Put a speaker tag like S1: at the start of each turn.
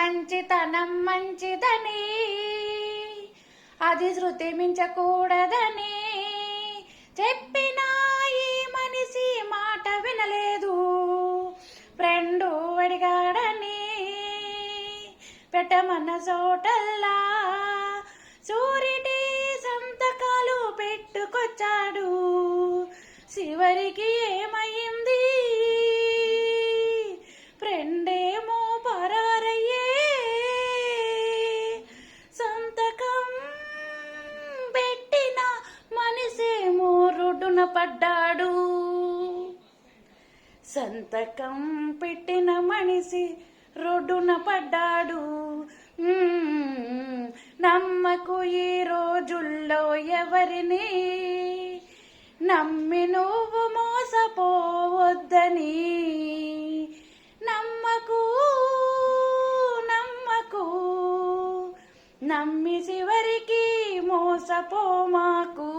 S1: మంచితనం మంచిదని అది శృతి మించకూడదని చెప్పినా ఈ మనిషి మాట వినలేదు. ఫ్రెండు అడిగాడని పెట్టమన్న చోటల్లా సూరిటి సంతకాలు పెట్టుకొచ్చాడు. చివరికి ఏమైంది? ఫ్రెండేమో పరారయ్యే, సంతకం పెట్టిన మనిషేమో రోడ్డున పడ్డాడు. సంతకం పెట్టిన మనిషి రోడ్డున పడ్డాడు. నమ్మకు ఈ రోజుల్లో ఎవరిని, నమ్మి నువ్వు మోసపోవద్దని. నమ్మకు నమ్మకు నమ్మి చివరికి మోసపోమాకు.